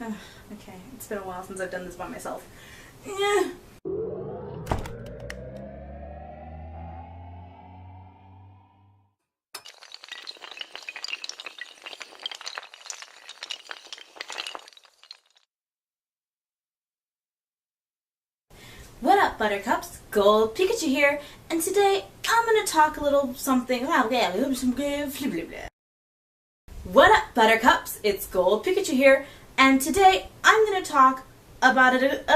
Okay, it's been a while since I've done this by myself. Yeah. What up, Buttercups? Gold Pikachu here, and today I'm gonna talk a little something. What up, Buttercups? It's Gold Pikachu here, and today I'm gonna talk about it.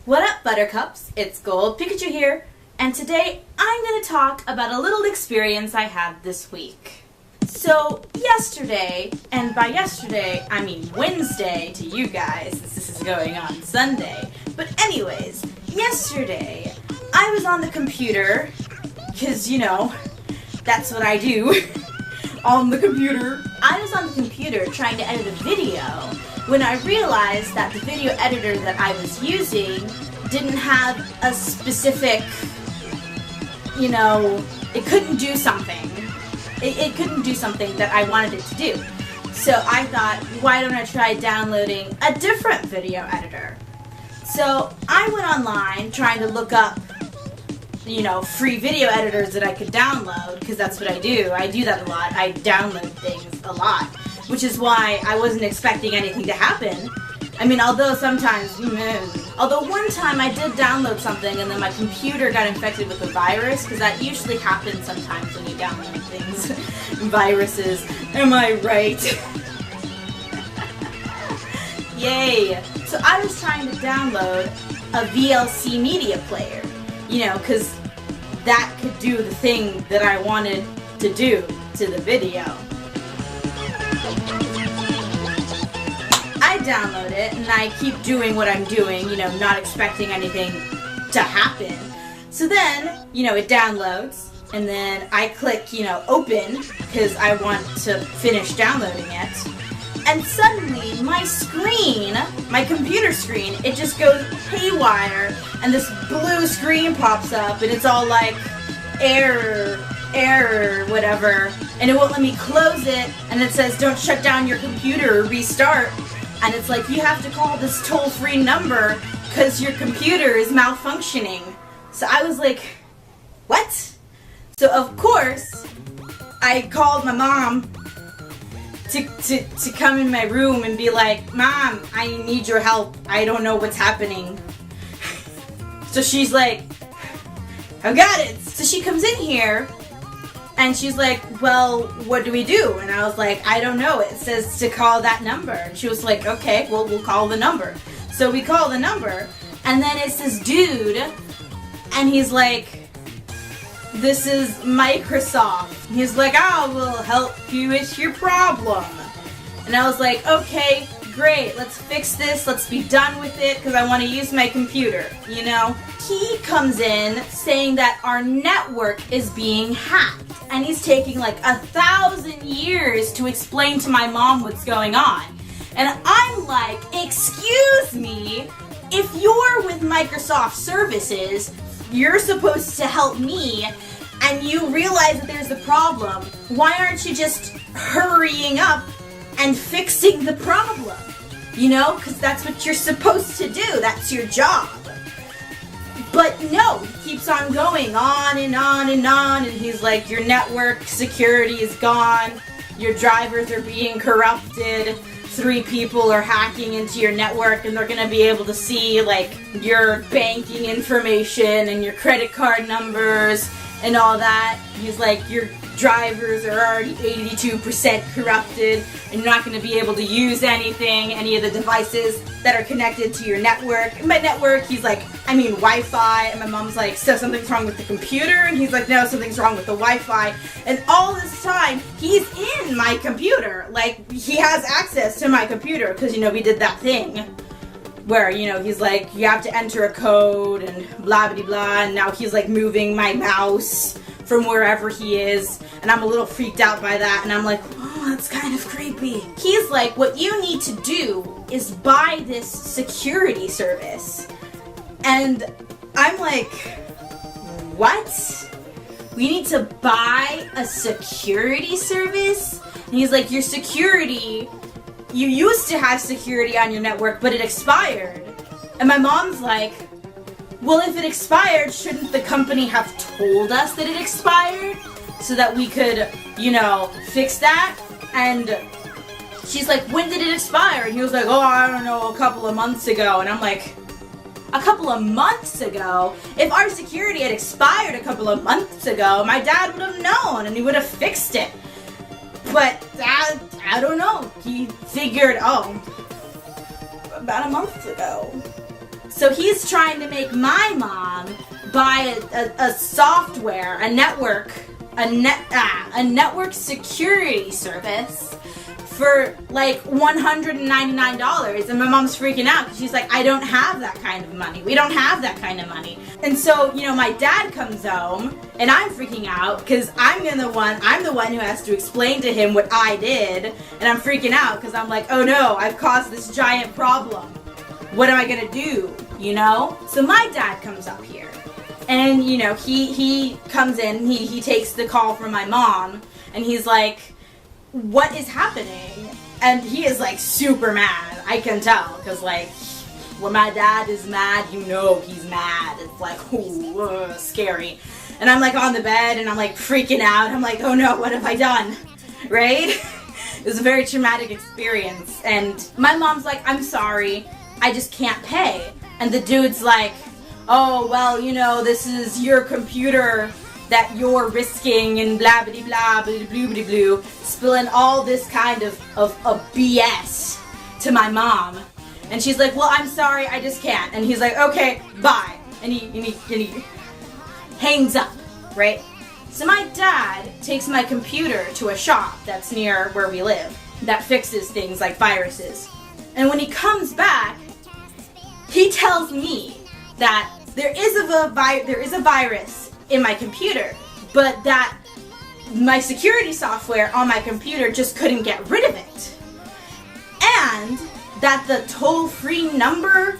What up, Buttercups? It's Gold Pikachu here, and today I'm gonna talk about a little experience I had this week. So, yesterday, and by yesterday, I mean Wednesday to you guys, since this is going on Sunday. But anyways, yesterday, I was on the computer, because, you know, that's what I do, on the computer. I was on the computer trying to edit a video, when I realized that the video editor that I was using didn't have a specific, you know, it couldn't do something. It couldn't do something that I wanted it to do. So I thought, why don't I try downloading a different video editor? So I went online trying to look up, you know, free video editors that I could download, because that's what I do. I do that a lot. I download things a lot, which is why I wasn't expecting anything to happen. I mean, although one time I did download something and then my computer got infected with a virus, because that usually happens sometimes when you download things, viruses. Am I right? Yay! So I was trying to download a VLC media player, you know, because that could do the thing that I wanted to do to the video. I download it, and I keep doing what I'm doing, you know, not expecting anything to happen. So then, you know, it downloads, and then I click, you know, open, because I want to finish downloading it. And suddenly, my screen, my computer screen, it just goes haywire, and this blue screen pops up, and it's all like, error, whatever, and it won't let me close it, and it says, don't shut down your computer or restart. And it's like, you have to call this toll-free number because your computer is malfunctioning. So I was like, what? So of course, I called my mom to come in my room and be like, Mom, I need your help. I don't know what's happening. So she's like, I got it. So she comes in here, and she's like, well, what do we do? And I was like, I don't know. It says to call that number. And she was like, okay, well, we'll call the number. So we call the number, and then it's this dude, and he's like, this is Microsoft. He's like, I will help you with your problem. And I was like, okay, great, let's fix this, let's be done with it, because I want to use my computer, you know? He comes in saying that our network is being hacked, and he's taking like 1,000 years to explain to my mom what's going on. And I'm like, excuse me, if you're with Microsoft Services, you're supposed to help me, and you realize that there's a problem, why aren't you just hurrying up and fixing the problem? You know, because that's what you're supposed to do, that's your job. But no, he keeps on going on and on and on, and he's like, your network security is gone, your drivers are being corrupted, 3 people are hacking into your network, and they're going to be able to see, like, your banking information and your credit card numbers and all that. He's like, your drivers are already 82% corrupted, and you're not going to be able to use any of the devices that are connected to your network. And by network, he's like, I mean Wi-Fi, and my mom's like, so something's wrong with the computer? And he's like, no, something's wrong with the Wi-Fi. And all this time, he's in my computer. Like, he has access to my computer, because, you know, we did that thing where, you know, he's like, you have to enter a code and blah blah blah, and now he's like moving my mouse from wherever he is, and I'm a little freaked out by that, and I'm like, oh, that's kind of creepy. He's like, what you need to do is buy this security service. And I'm like, what? we need to buy a security service. And he's like, your security, you used to have security on your network, but it expired. And my mom's like, well, if it expired, shouldn't the company have told us that it expired so that we could, you know, fix that? And she's like, when did it expire? And he was like, oh, I don't know, a couple of months ago. And I'm like, a couple of months ago? If our security had expired a couple of months ago, my dad would have known and he would have fixed it. But I don't know. He figured, oh, about a month ago. So he's trying to make my mom buy a software, a network security service for like $199, and my mom's freaking out because she's like, I don't have that kind of money. We don't have that kind of money. And so, you know, my dad comes home and I'm freaking out because I'm the one who has to explain to him what I did, and I'm freaking out because I'm like, oh no, I've caused this giant problem. What am I gonna do? You know? So my dad comes up here, and you know, he comes in, he takes the call from my mom, and he's like, what is happening? And he is like super mad. I can tell, because like, when my dad is mad, you know he's mad. It's like, ooh, scary. And I'm like on the bed, and I'm like freaking out. I'm like, oh no, what have I done? Right? It was a very traumatic experience. And my mom's like, I'm sorry, I just can't pay. And the dude's like, oh, well, you know, this is your computer that you're risking and blah blah blah blah blah blah blah, spilling all this kind of BS to my mom. And she's like, well, I'm sorry, I just can't. And he's like, okay, bye. And he hangs up, right? So my dad takes my computer to a shop that's near where we live that fixes things like viruses. And when he comes back, he tells me that there is a virus in my computer, but that my security software on my computer just couldn't get rid of it. And that the toll-free number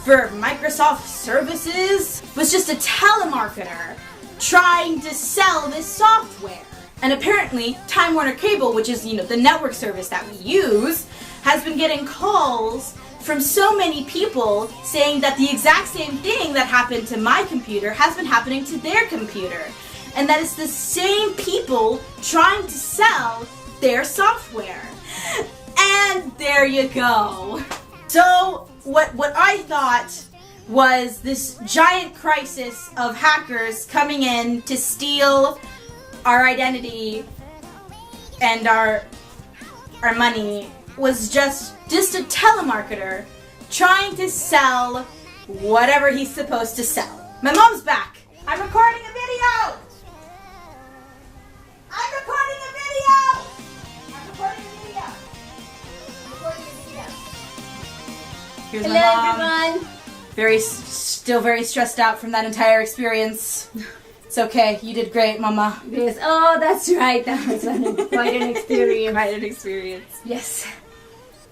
for Microsoft services was just a telemarketer trying to sell this software. And apparently, Time Warner Cable, which is, you know, the network service that we use, has been getting calls from so many people saying that the exact same thing that happened to my computer has been happening to their computer. And that it's the same people trying to sell their software. And there you go. So what I thought was this giant crisis of hackers coming in to steal our identity and our money was just a telemarketer trying to sell whatever he's supposed to sell. My mom's back. I'm recording a video. I'm recording a video. I'm recording a video. I'm recording a video. Here's Hello, my mom. everyone. Still very stressed out from that entire experience. It's okay. You did great, Mama. Yes. Oh, that's right. That was quite an experience. Quite an experience. Yes.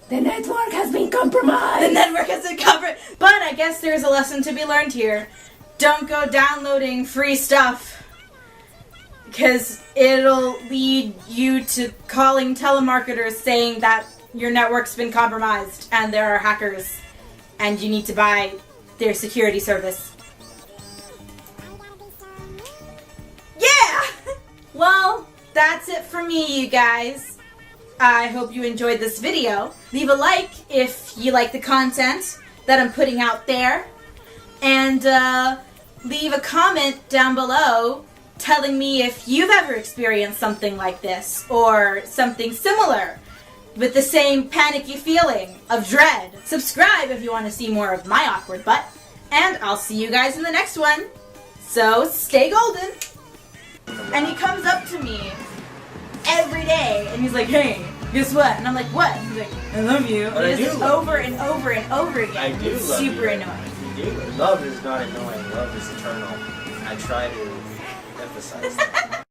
The network has been compromised. The network has been covered. But I guess there's a lesson to be learned here. Don't go downloading free stuff, because it'll lead you to calling telemarketers saying that your network's been compromised and there are hackers and you need to buy their security service. Yeah! Well, that's it for me, you guys. I hope you enjoyed this video. Leave a like if you like the content that I'm putting out there. And leave a comment down below telling me if you've ever experienced something like this or something similar with the same panicky feeling of dread. Subscribe if you want to see more of my awkward butt. And I'll see you guys in the next one. So stay golden. And he comes up to me every day and he's like, hey, guess what? And I'm like, what? And he's like, I love you. But and he does it over and over and over again. I do It's love super you. annoying. You do. Love is not annoying. Love is eternal. I try to emphasize that.